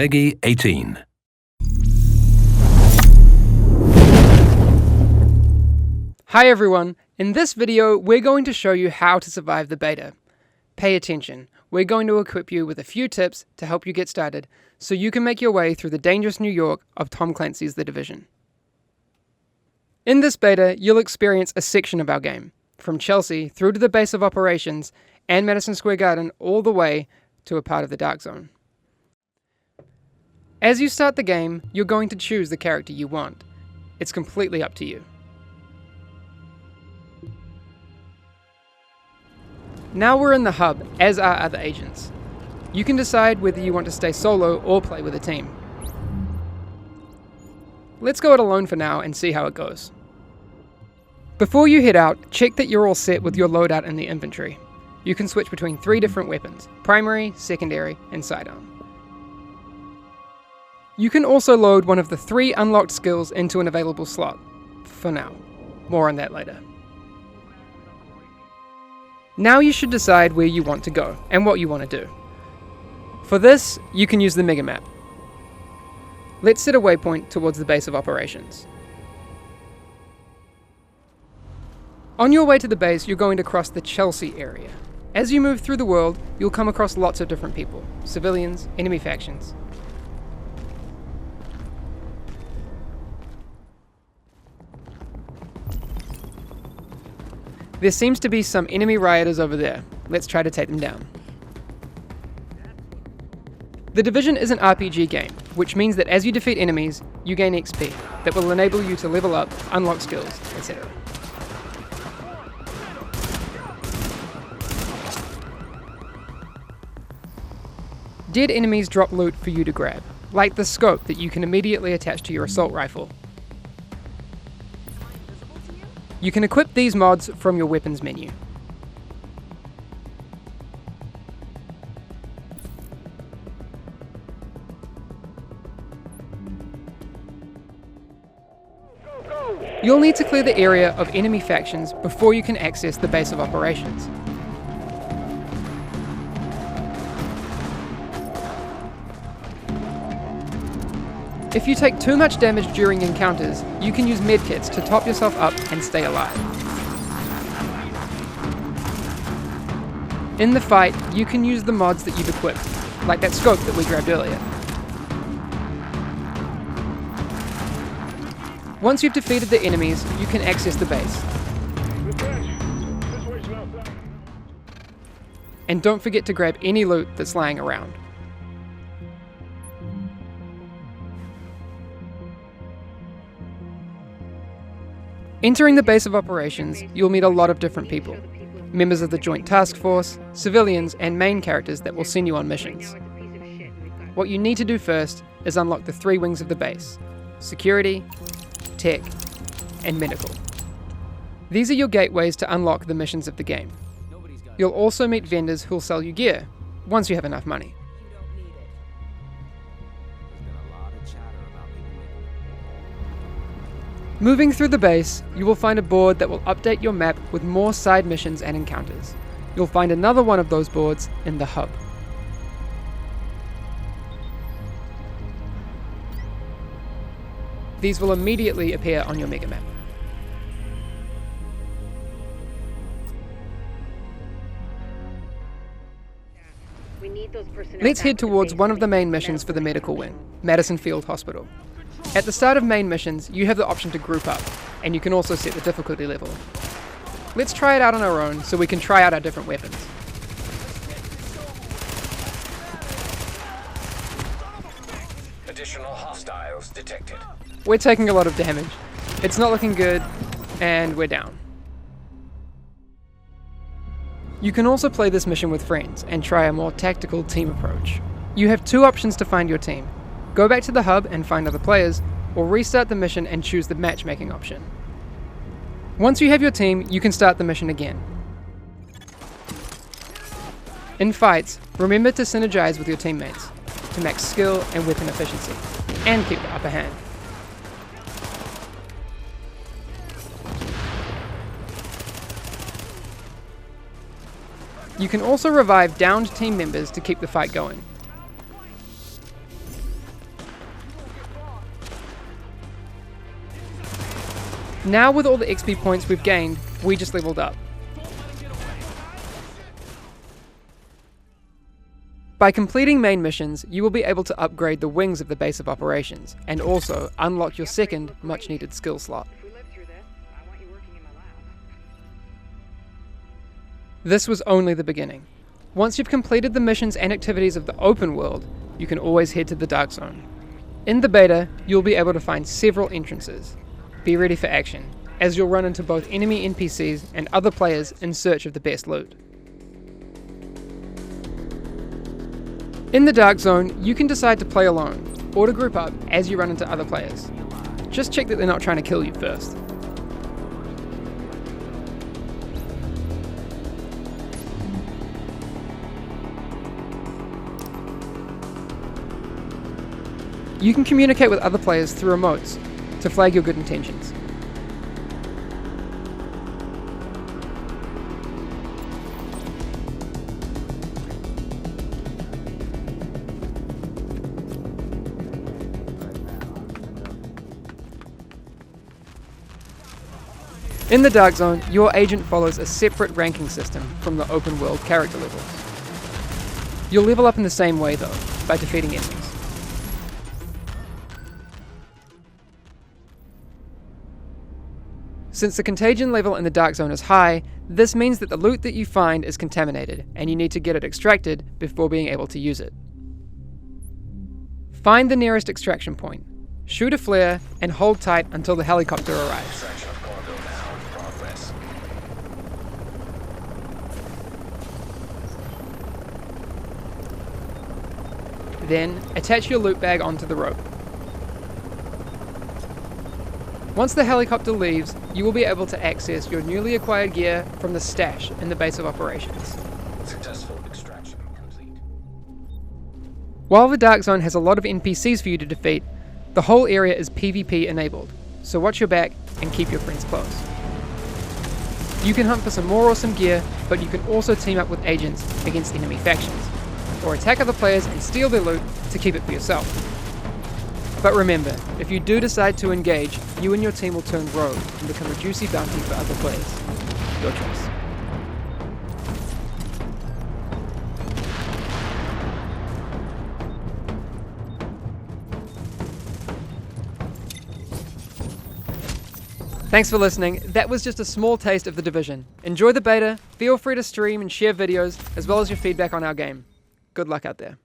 PEGI 18. Hi everyone, in this video we're going to show you how to survive the beta. Pay attention, we're going to equip you with a few tips to help you get started so you can make your way through the dangerous New York of Tom Clancy's The Division. In this beta, you'll experience a section of our game, from Chelsea through to the base of operations and Madison Square Garden all the way to a part of the Dark Zone. As you start the game, you're going to choose the character you want. It's completely up to you. Now we're in the hub, as are other agents. You can decide whether you want to stay solo or play with a team. Let's go it alone for now and see how it goes. Before you head out, check that you're all set with your loadout in the inventory. You can switch between 3 different weapons: primary, secondary, and sidearm. You can also load one of the 3 unlocked skills into an available slot. For now. More on that later. Now you should decide where you want to go and what you want to do. For this, you can use the mega map. Let's set a waypoint towards the base of operations. On your way to the base, you're going to cross the Chelsea area. As you move through the world, you'll come across lots of different people: civilians, enemy factions. There seems to be some enemy rioters over there. Let's try to take them down. The Division is an RPG game, which means that as you defeat enemies, you gain XP that will enable you to level up, unlock skills, etc. Dead enemies drop loot for you to grab, like the scope that you can immediately attach to your assault rifle. You can equip these mods from your weapons menu. You'll need to clear the area of enemy factions before you can access the base of operations. If you take too much damage during encounters, you can use medkits to top yourself up and stay alive. In the fight, you can use the mods that you've equipped, like that scope that we grabbed earlier. Once you've defeated the enemies, you can access the base. And don't forget to grab any loot that's lying around. Entering the base of operations, you'll meet a lot of different people. Members of the Joint Task Force, civilians, and main characters that will send you on missions. What you need to do first is unlock the 3 wings of the base: security, tech, and medical. These are your gateways to unlock the missions of the game. You'll also meet vendors who'll sell you gear, once you have enough money. Moving through the base, you will find a board that will update your map with more side missions and encounters. You'll find another one of those boards in the hub. These will immediately appear on your mega map. Let's head towards one of the main missions for the medical wing, Madison Field Hospital. At the start of main missions, you have the option to group up, and you can also set the difficulty level. Let's try it out on our own so we can try out our different weapons. Additional hostiles detected. We're taking a lot of damage. It's not looking good, and we're down. You can also play this mission with friends and try a more tactical team approach. You have 2 options to find your team. Go back to the hub and find other players, or restart the mission and choose the matchmaking option. Once you have your team, you can start the mission again. In fights, remember to synergize with your teammates to max skill and weapon efficiency, and keep the upper hand. You can also revive downed team members to keep the fight going. Now with all the XP points we've gained, we just leveled up. By completing main missions, you will be able to upgrade the wings of the base of operations, and also unlock your second, much needed skill slot. This was only the beginning. Once you've completed the missions and activities of the open world, you can always head to the Dark Zone. In the beta, you'll be able to find several entrances. Be ready for action, as you'll run into both enemy NPCs and other players in search of the best loot. In the Dark Zone, you can decide to play alone, or to group up as you run into other players. Just check that they're not trying to kill you first. You can communicate with other players through emotes to flag your good intentions. In the Dark Zone, your agent follows a separate ranking system from the open world character levels. You'll level up in the same way though, by defeating enemies. Since the contagion level in the Dark Zone is high, this means that the loot that you find is contaminated, and you need to get it extracted before being able to use it. Find the nearest extraction point, shoot a flare, and hold tight until the helicopter arrives. Then, attach your loot bag onto the rope. Once the helicopter leaves, you will be able to access your newly acquired gear from the stash in the base of operations. Successful extraction complete. While the Dark Zone has a lot of NPCs for you to defeat, the whole area is PvP enabled, so watch your back and keep your friends close. You can hunt for some more awesome gear, but you can also team up with agents against enemy factions, or attack other players and steal their loot to keep it for yourself. But remember, if you do decide to engage, you and your team will turn rogue and become a juicy bounty for other players. Your choice. Thanks for listening. That was just a small taste of The Division. Enjoy the beta, feel free to stream and share videos, as well as your feedback on our game. Good luck out there.